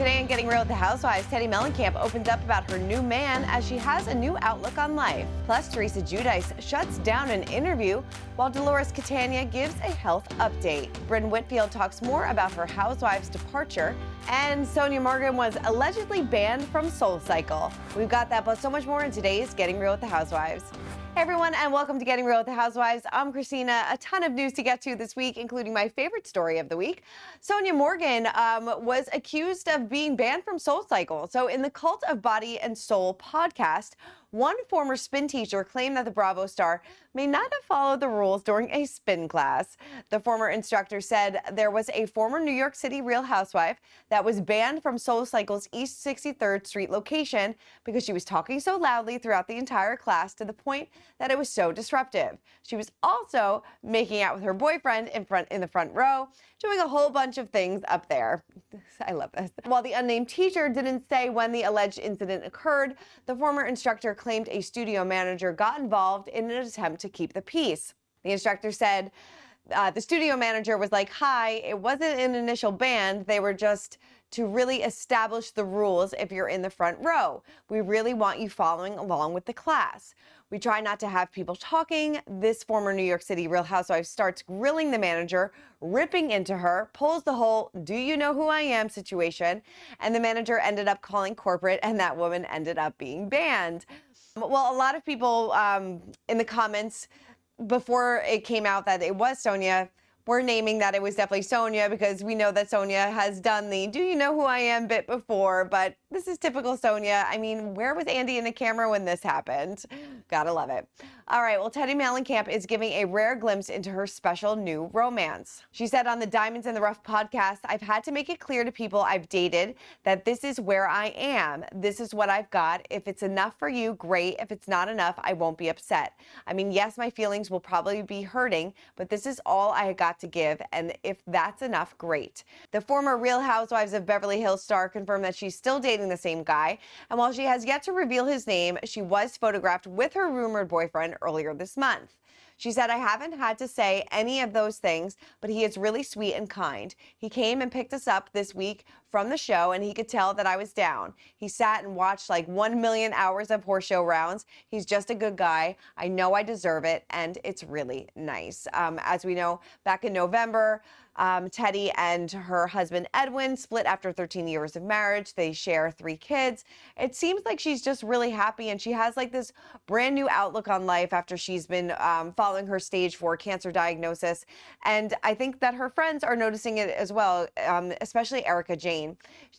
Today in Getting Real with the Housewives, Teddi Mellencamp opens up about her new man as she has a new outlook on life. Plus, Teresa Giudice shuts down an interview while Dolores gives a health update. Brenn Whitfield talks more about her housewives' departure, and Sonia was allegedly banned from SoulCycle. We've got that plus so much more in today's Getting Real with the Housewives. Hey everyone, and welcome to Getting Real with the Housewives. I'm Christina. A ton of news to get to this week, including my favorite story of the week. Sonia was accused of being banned from SoulCycle. So in the Cult of Body and Soul podcast, one former spin teacher claimed that the Bravo star may not have followed the rules during a spin class. The former instructor said there was a former New York City Real Housewife that was banned from SoulCycle's East 63rd Street location because she was talking so loudly throughout the entire class to the point that it was so disruptive. She was also making out with her boyfriend in the front row, doing a whole bunch of things up there. I love this. While the unnamed teacher didn't say when the alleged incident occurred, the former instructor claimed a studio manager got involved in an attempt to keep the peace. The instructor said the studio manager was like, "Hi, it wasn't an initial ban. They were just to really establish the rules if you're in the front row. We really want you following along with the class. We try not to have people talking." This former New York City Real Housewife starts grilling the manager, ripping into her, pulls the whole "do you know who I am" situation, and the manager ended up calling corporate, and that woman ended up being banned. Well, a lot of people in the comments before it came out that it was Sonia, we're naming that it was definitely Sonia because we know that Sonia has done the "do you know who I am" bit before, but this is typical Sonia. I mean, where was Andy in the camera when this happened? Gotta love it. All right, well, Teddi Mellencamp is giving a rare glimpse into her special new romance. She said on the Diamonds in the Rough podcast, "I've had to make it clear to people I've dated that this is where I am. This is what I've got. If it's enough for you, great. If it's not enough, I won't be upset. I mean, yes, my feelings will probably be hurting, but this is all I got to give, and if that's enough, great." The former Real Housewives of Beverly Hills star confirmed that she's still dating the same guy, and while she has yet to reveal his name, she was photographed with her rumored boyfriend earlier this month. She said, "I haven't had to say any of those things, but he is really sweet and kind. He came and picked us up this week from the show, and he could tell that I was down. He sat and watched like 1 million hours of horse show rounds. He's just a good guy. I know I deserve it, and it's really nice." As we know, back in November, Teddi and her husband Edwin split after 13 years of marriage. They share 3 kids. It seems like she's just really happy, and she has like this brand new outlook on life after she's been following her stage 4 cancer diagnosis. And I think that her friends are noticing it as well, especially Erika Jayne.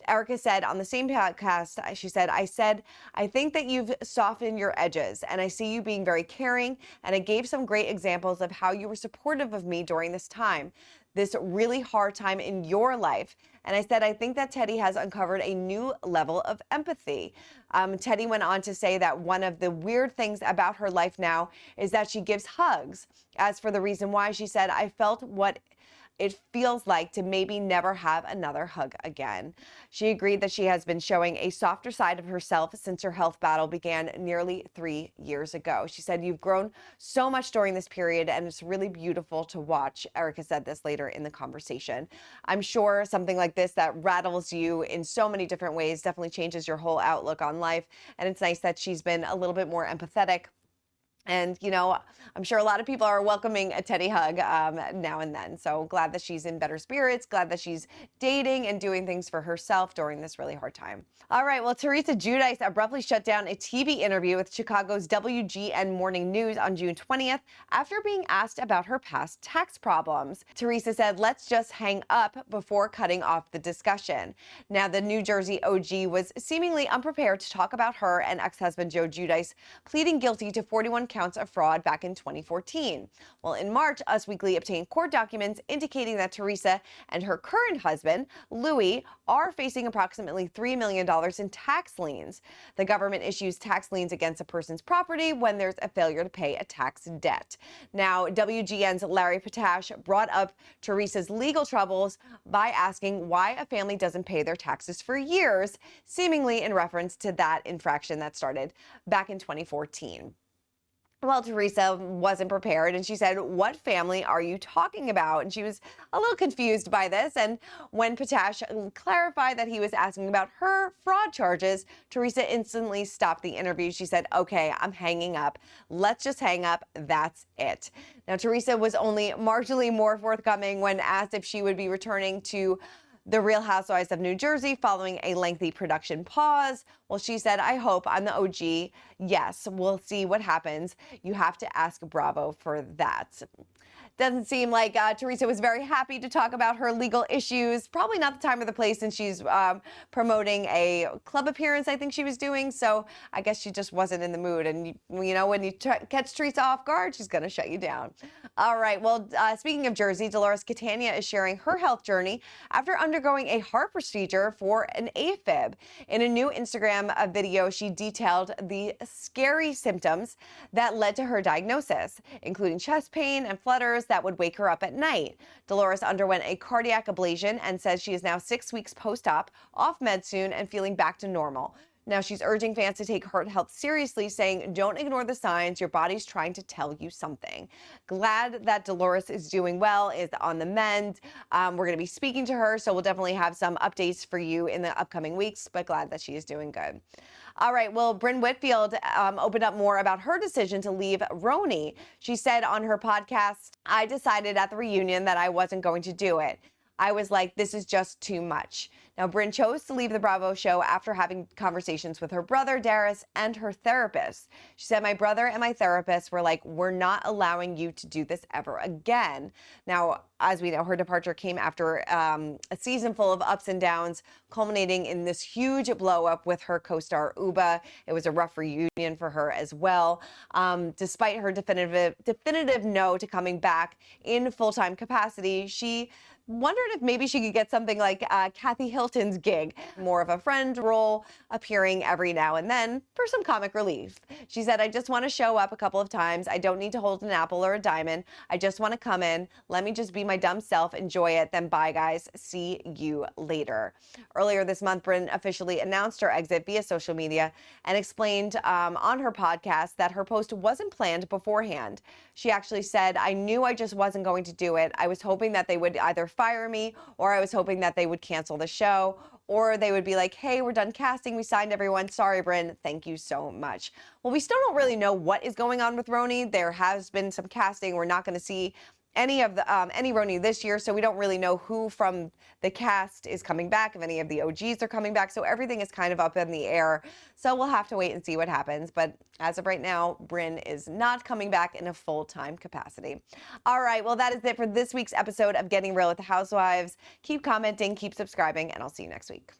Erika said on the same podcast, she said, I think that you've softened your edges, and I see you being very caring, and I gave some great examples of how you were supportive of me during this time, this really hard time in your life." And I said, "I think that Teddi has uncovered a new level of empathy." Teddi went on to say that one of the weird things about her life now is that she gives hugs. As for the reason why, she said, "I felt what it feels like to maybe never have another hug again." She agreed that she has been showing a softer side of herself since her health battle began nearly 3 years ago. She said, "You've grown so much during this period, and it's really beautiful to watch." Erika said this later in the conversation. I'm sure something like this that rattles you in so many different ways definitely changes your whole outlook on life. And it's nice that she's been a little bit more empathetic. And, you know, I'm sure a lot of people are welcoming a Teddi hug now and then. So glad that she's in better spirits, glad that she's dating and doing things for herself during this really hard time. All right, well, Teresa Giudice abruptly shut down a TV interview with Chicago's WGN Morning News on June 20th after being asked about her past tax problems. Teresa said, "Let's just hang up," before cutting off the discussion. Now, the New Jersey OG was seemingly unprepared to talk about her and ex-husband Joe Giudice pleading guilty to 41 counts of fraud back in 2014. Well, in March, Us Weekly obtained court documents indicating that Teresa and her current husband, Louis, are facing approximately $3 million in tax liens. The government issues tax liens against a person's property when there's a failure to pay a tax debt. Now, WGN's Larry Potash brought up Teresa's legal troubles by asking why a family doesn't pay their taxes for years, seemingly in reference to that infraction that started back in 2014. Well, Teresa wasn't prepared and she said, "What family are you talking about?" And she was a little confused by this. And when Potash clarified that he was asking about her fraud charges, Teresa instantly stopped the interview. She said, "Okay, I'm hanging up. Let's just hang up. That's it." Now, Teresa was only marginally more forthcoming when asked if she would be returning to The Real Housewives of New Jersey following a lengthy production pause. Well, she said, "I hope I'm the OG. Yes, we'll see what happens. You have to ask Bravo for that." Doesn't seem like Teresa was very happy to talk about her legal issues. Probably not the time or the place, since she's promoting a club appearance, I think she was doing. So I guess she just wasn't in the mood. And, you know, when you catch Teresa off guard, she's going to shut you down. All right. Well, speaking of Jersey, Dolores Catania is sharing her health journey after undergoing a heart procedure for an AFib. In a new Instagram video, she detailed the scary symptoms that led to her diagnosis, including chest pain and flutters that would wake her up at night. Dolores underwent a cardiac ablation and says she is now 6 weeks post-op, off meds soon, and feeling back to normal. Now, she's urging fans to take heart health seriously, saying, "Don't ignore the signs. Your body's trying to tell you something." Glad that Dolores is doing well, is on the mend. We're going to be speaking to her, so we'll definitely have some updates for you in the upcoming weeks, but glad that she is doing good. All right, well, Brenn Whitfield opened up more about her decision to leave RHONJ. She said on her podcast, "I decided at the reunion that I wasn't going to do it. I was like, this is just too much." Now, Brenn chose to leave the Bravo show after having conversations with her brother, Derick, and her therapist. She said, "My brother and my therapist were like, we're not allowing you to do this ever again." Now, as we know, her departure came after a season full of ups and downs, culminating in this huge blow up with her co-star RHOBH. It was a rough reunion for her as well. Despite her definitive no to coming back in full-time capacity, she wondered if maybe she could get something like Kathy Hilton's gig, more of a friend role, appearing every now and then for some comic relief. She said, "I just want to show up a couple of times. I don't need to hold an apple or a diamond. I just want to come in. Let me just be my dumb self, enjoy it. Then bye, guys. See you later." Earlier this month, Brenn officially announced her exit via social media and explained on her podcast that her post wasn't planned beforehand. She actually said, "I knew I just wasn't going to do it. I was hoping that they would either fire me, or I was hoping that they would cancel the show, or they would be like, 'Hey, we're done casting. We signed everyone. Sorry, Brenn. Thank you so much.'" Well, we still don't really know what is going on with RHONJ. There has been some casting. We're not going to see any RHONJ this year, so we don't really know who from the cast is coming back, if any of the OGs are coming back. So everything is kind of up in the air. So we'll have to wait and see what happens. But as of right now, Brenn is not coming back in a full-time capacity. All right, well, that is it for this week's episode of Getting Real with the Housewives. Keep commenting, keep subscribing, and I'll see you next week.